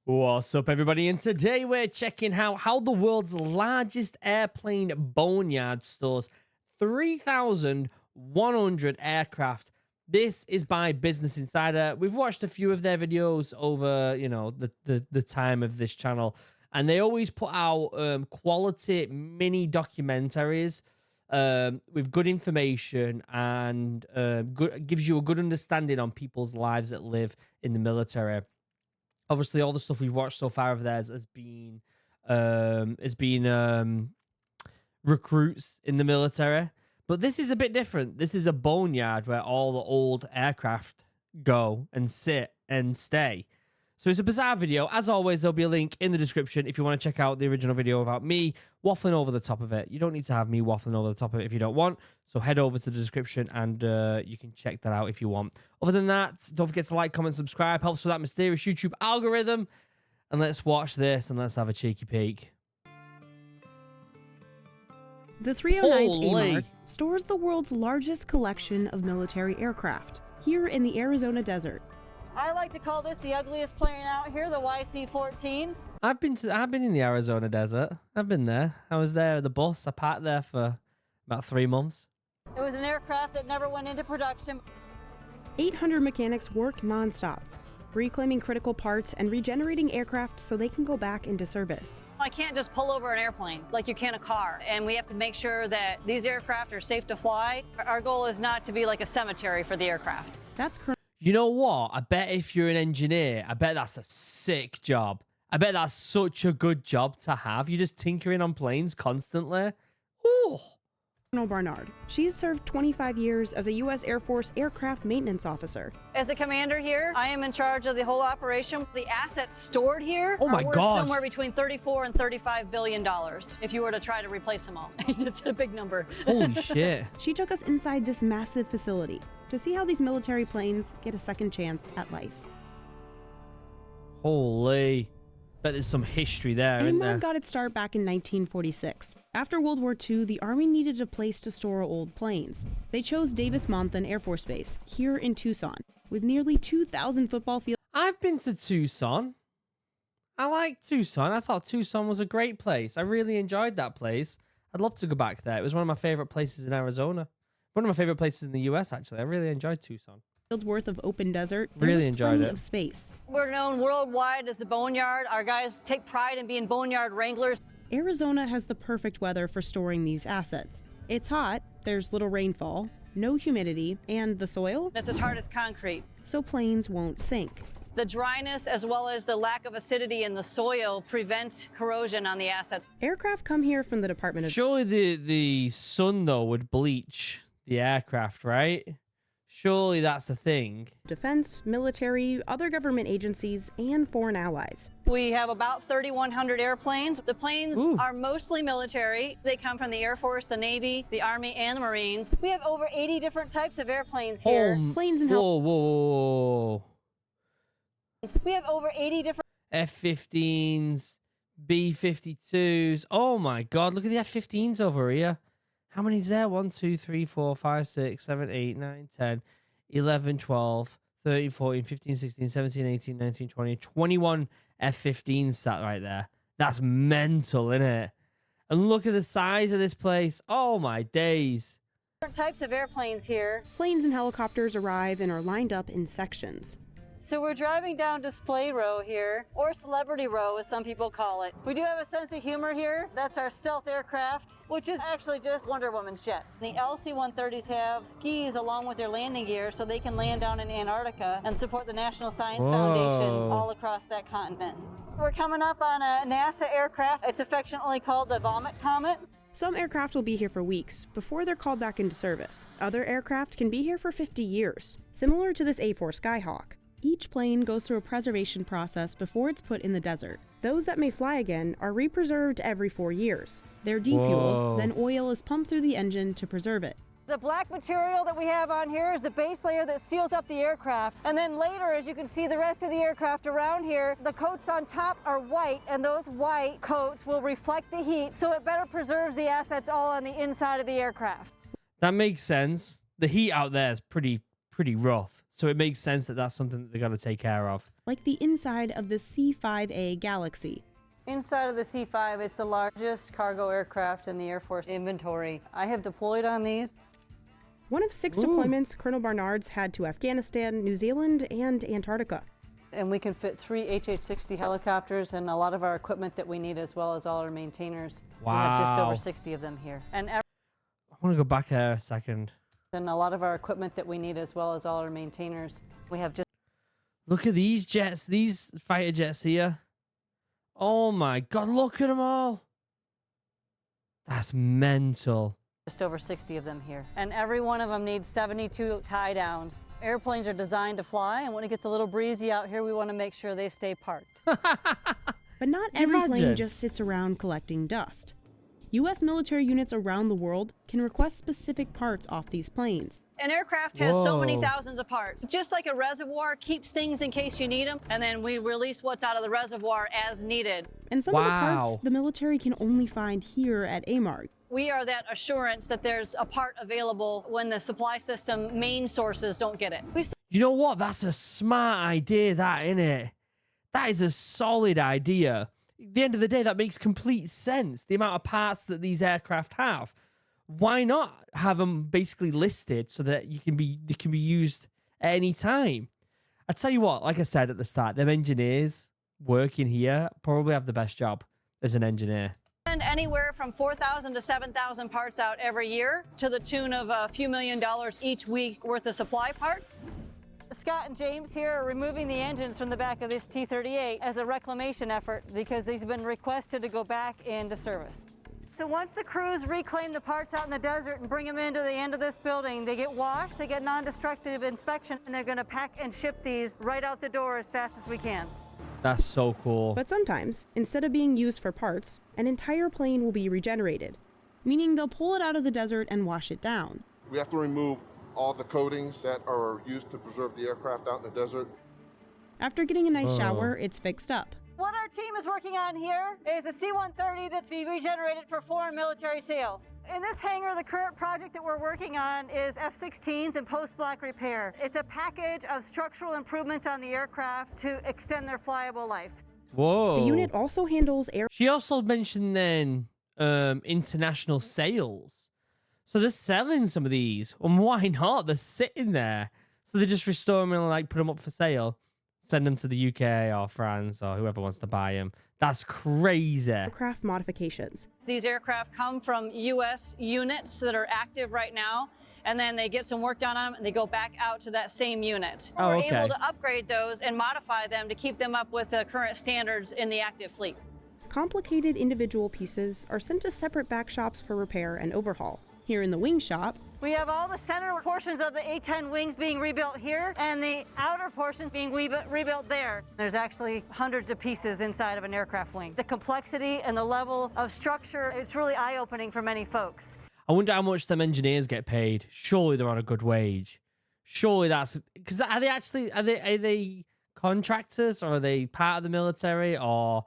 What's up, everybody? And today we're checking out how the world's largest airplane Boneyard stores 3,100 aircraft. This is by Business Insider. We've watched a few of their videos over, the time of this channel, and they always put out quality mini documentaries with good information and gives you a good understanding on people's lives that live in the military. Obviously, all the stuff we've watched so far of theirs has been recruits in the military. But this is a bit different. This is a boneyard where all the old aircraft go and sit and stay. So it's a bizarre video. As always, there'll be a link in the description if you want to check out the original video about me waffling over the top of it. You don't need to have me waffling over the top of it if you don't want. So head over to the description and you can check that out if you want. Other than that, don't forget to like, comment, subscribe. Helps with that mysterious YouTube algorithm. And let's watch this and let's have a cheeky peek. The 309th Holy. AMAR stores the world's largest collection of military aircraft here in the Arizona desert. I like to call this the ugliest plane out here, the YC-14. I've been in the Arizona desert. I've been there. I was there at the bus. I parked there for about 3 months. It was an aircraft that never went into production. 800 mechanics work nonstop, reclaiming critical parts and regenerating aircraft so they can go back into service. I can't just pull over an airplane like you can a car, and we have to make sure that these aircraft are safe to fly. Our goal is not to be like a cemetery for the aircraft. That's You know what? I bet if you're an engineer, I bet that's a sick job. I bet that's such a good job to have. You're just tinkering on planes constantly. Ooh. Colonel Barnard. She's served 25 years as a U.S. Air Force aircraft maintenance officer. As a commander here, I am in charge of the whole operation. The assets stored here Oh my are worth God. somewhere between $34 and $35 billion if you were to try to replace them all. It's a big number. Holy shit. She took us inside this massive facility to see how these military planes get a second chance at life. Holy. Bet there's some history there, isn't AMAR there? got its start back in 1946. After World War II, the Army needed a place to store old planes. They chose Davis-Monthan Air Force Base, here in Tucson, with nearly 2,000 football fields. I've been to Tucson. I like Tucson. I thought Tucson was a great place. I really enjoyed that place. I'd love to go back there. It was one of my favorite places in Arizona. One of my favorite places in the US, actually. I really enjoyed Tucson. Worth of open desert. There Really was enjoyed plenty it. of space. We're known worldwide as the Boneyard. Our guys take pride in being Boneyard wranglers. Arizona has the perfect weather for storing these assets. It's hot, there's little rainfall, no humidity, and the soil, It's as hard as concrete. so planes won't sink. The dryness as well as the lack of acidity in the soil prevent corrosion on the assets. Aircraft come here from the Department of Surely the sun, though, would bleach the aircraft, right? Surely that's a thing. Defense, military, other government agencies, and foreign allies. We have about 3,100 airplanes. The planes Ooh. are mostly military. They come from the Air Force, the Navy, the Army, and the Marines. We have over 80 different types of airplanes here. Planes and Whoa, whoa, whoa. We have over 80 different F-15s, B-52s. Oh my God, look at the F-15s over here. How many is there? 1, 2, 3, 4, 5, 6, 7, 8, 9, 10, 11, 12, 13, 14, 15, 16, 17, 18, 19, 20, 21 F-15s sat right there. That's mental, isn't it? And look at the size of this place. Oh my days. types of airplanes here. planes and helicopters arrive and are lined up in sections. So we're driving down Display Row here, or Celebrity Row as some people call it. We do have a sense of humor here. That's our stealth aircraft, which is actually just Wonder Woman's jet. The LC-130s have skis along with their landing gear so they can land down in Antarctica and support the National Science Foundation all across that continent. We're coming up on a NASA aircraft. It's affectionately called the Vomit Comet. Some aircraft will be here for weeks before they're called back into service. Other aircraft can be here for 50 years, similar to this A4 Skyhawk. Each plane goes through a preservation process before it's put in the desert. Those that may fly again are represerved every 4 years. They're defueled, Whoa. then oil is pumped through the engine to preserve it. The black material that we have on here is the base layer that seals up the aircraft. And then later, as you can see the rest of the aircraft around here, the coats on top are white, and those white coats will reflect the heat, so it better preserves the assets all on the inside of the aircraft. That makes sense. The heat out there is pretty pretty rough. So it makes sense that that's something that they got to take care of. like the inside of the C-5A Galaxy. Inside of the C-5, it's the largest cargo aircraft in the Air Force inventory. I have deployed on these. One of 6 Ooh. deployments Colonel Barnard's had to Afghanistan, New Zealand, and Antarctica. And we can fit 3 HH-60 helicopters and a lot of our equipment that we need, as well as all our maintainers. We have just over Wow. 60 of them here. And I want to go back there a second. a lot of our equipment that we need, as well as all our maintainers. We have just Look at these jets, these fighter jets here. Oh my God, look at them all. That's mental. over 60 of them here. And every one of them needs 72 tie downs. Airplanes are designed to fly, and when it gets a little breezy out here, we want to make sure they stay parked. But not every plane Imagine. just sits around collecting dust. U.S. military units around the world can request specific parts off these planes. An aircraft has so many Whoa. thousands of parts. Just like a reservoir keeps things in case you need them, and then we release what's out of the reservoir as needed. And some of the Wow. parts the military can only find here at AMARG. We are that assurance that there's a part available when the supply system main sources don't get it. You know what? That's a smart idea, that, innit? That is a solid idea. At the end of the day, that makes complete sense. The amount of parts that these aircraft have. Why not have them basically listed so that they can be used at any time? I tell you what, like I said at the start, them engineers working here probably have the best job as an engineer. Send anywhere from 4,000 to 7,000 parts out every year, to the tune of a few $1,000,000 each week worth of supply parts. Scott and James here are removing the engines from the back of this T-38 as a reclamation effort because these have been requested to go back into service. So once the crews reclaim the parts out in the desert and bring them into the end of this building, they get washed, they get non-destructive inspection, and they're going to pack and ship these right out the door as fast as we can. That's so cool. But sometimes, instead of being used for parts, an entire plane will be regenerated, meaning they'll pull it out of the desert and wash it down. We have to remove all the coatings that are used to preserve the aircraft out in the desert. After getting a nice Oh. shower, it's fixed up. What our team is working on here is a C-130 that's to be regenerated for foreign military sales. In this hangar, the current project that we're working on is F-16s and post-black repair. It's a package of structural improvements on the aircraft to extend their flyable life. Whoa. The unit also handles air She also mentioned then international sales. So they're selling some of these. And why not? They're sitting there. So they just restore them and like put them up for sale. Send them to the UK or France or whoever wants to buy them. That's crazy. aircraft modifications. These aircraft come from U.S. units that are active right now, and then they get some work done on them, and they go back out to that same unit. Oh, We're okay. able to upgrade those and modify them to keep them up with the current standards in the active fleet. Complicated individual pieces are sent to separate back shops for repair and overhaul. Here in the wing shop, We have all the center portions of the A-10 wings being rebuilt here, and the outer portions being rebuilt there. There's actually hundreds of pieces inside of an aircraft wing. The complexity and the level of structure, it's really eye-opening for many folks. I wonder how much them engineers get paid. Surely they're on a good wage. Surely that's because are they contractors or are they part of the military or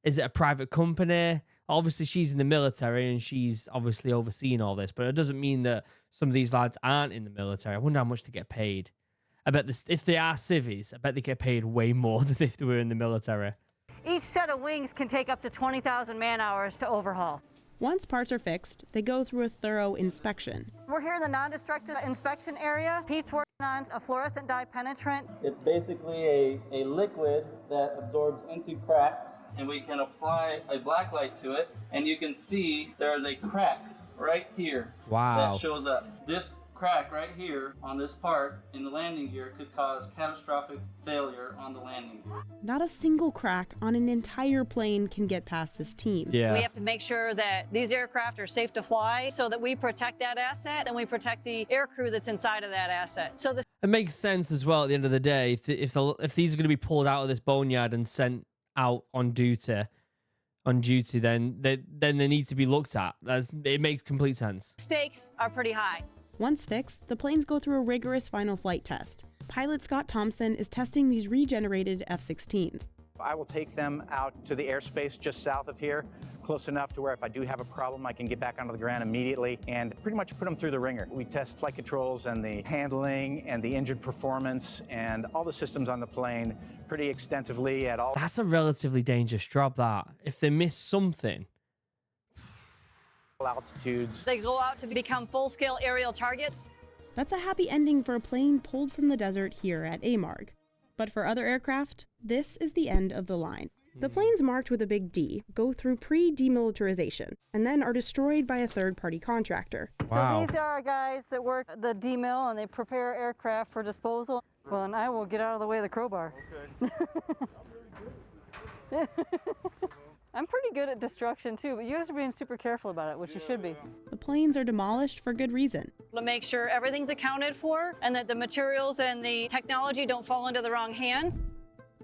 is it a private company? Obviously, she's in the military and she's obviously overseeing all this, but it doesn't mean that some of these lads aren't in the military. I wonder how much they get paid. I bet this, if they are civvies, I bet they get paid way more than if they were in the military. Each set of wings can take up to 20,000 man-hours to overhaul. once parts are fixed, they go through a thorough inspection. We're here in the non-destructive inspection area. Pete's working on a fluorescent dye penetrant. It's basically a liquid that absorbs into cracks, and we can apply a black light to it, and you can see there's a crack right here Wow. that shows up. This crack right here on this part in the landing gear could cause catastrophic failure on the landing gear. Not a single crack on an entire plane can get past this team. Yeah. We have to make sure that these aircraft are safe to fly so that we protect that asset and we protect the aircrew that's inside of that asset. So the It makes sense as well at the end of the day. If these are going to be pulled out of this boneyard and sent out on duty, then they need to be looked at. It makes complete sense. stakes are pretty high. Once fixed, the planes go through a rigorous final flight test. Pilot Scott Thompson is testing these regenerated F-16s. I will take them out to the airspace just south of here, close enough to where if I do have a problem, I can get back onto the ground immediately and pretty much put them through the ringer. We test flight controls and the handling and the engine performance and all the systems on the plane pretty extensively at all. That's a relatively dangerous job, that. If they miss something. Altitudes. They go out to become full-scale aerial targets. That's a happy ending for a plane pulled from the desert here at AMARG. But for other aircraft, this is the end of the line. The planes marked with a big D go through pre-demilitarization and then are destroyed by a third-party contractor. Wow. So these are guys that work the D-mill and they prepare aircraft for disposal. Well, and I will get out of the way of the crowbar. Okay. I'm pretty good at destruction too, but you guys are being super careful about it, which you should be. The planes are demolished for good reason. To make sure everything's accounted for and that the materials and the technology don't fall into the wrong hands.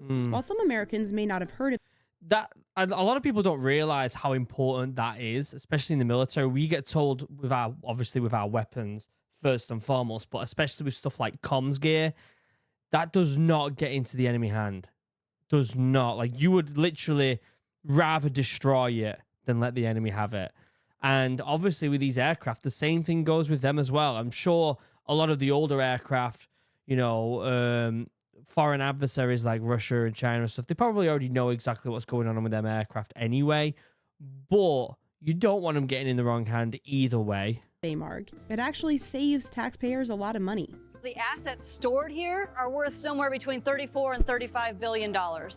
While some Americans may not have heard of That a lot of people don't realize how important that is, especially in the military. We get told with our weapons first and foremost, but especially with stuff like comms gear, that does not get into the enemy hand. Does not. Like, you would literally rather destroy it than let the enemy have it. And obviously with these aircraft, the same thing goes with them as well. I'm sure a lot of the older aircraft, you know, foreign adversaries like Russia and China and stuff, they probably already know exactly what's going on with them aircraft anyway, but you don't want them getting in the wrong hand either way. AMARG. It actually saves taxpayers a lot of money. The assets stored here are worth somewhere between $34 and $35 billion.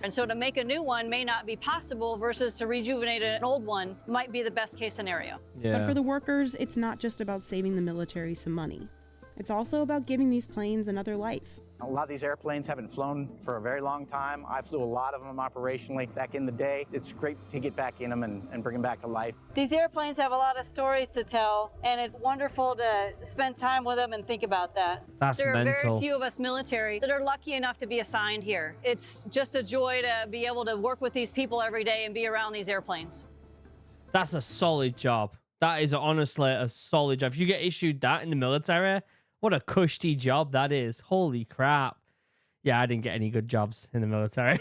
And so to make a new one may not be possible versus to rejuvenate an old one might be the best case scenario. But for the workers, it's not just about saving the military some money. It's also about giving these planes another life. A lot of these airplanes haven't flown for a very long time. I flew a lot of them operationally back in the day. It's great to get back in them and bring them back to life. These airplanes have a lot of stories to tell, and it's wonderful to spend time with them and think about that. That's there are mental. very few of us military that are lucky enough to be assigned here. It's just a joy to be able to work with these people every day and be around these airplanes. That's a solid job. That is honestly a solid job. If you get issued that in the military, what a cushy job that is. Holy crap. Yeah, I didn't get any good jobs in the military.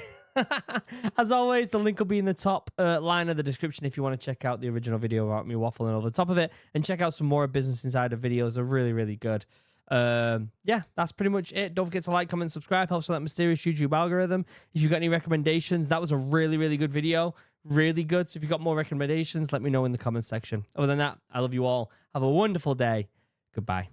As always, the link will be in the top line of the description if you want to check out the original video about me waffling over the top of it, and check out some more Business Insider videos. They're really, really good. Yeah, that's pretty much it. Don't forget to like, comment, subscribe. Helps with that mysterious YouTube algorithm. If you've got any recommendations, that was a really, really good video. Really good. So if you've got more recommendations, let me know in the comment section. Other than that, I love you all. Have a wonderful day. Goodbye.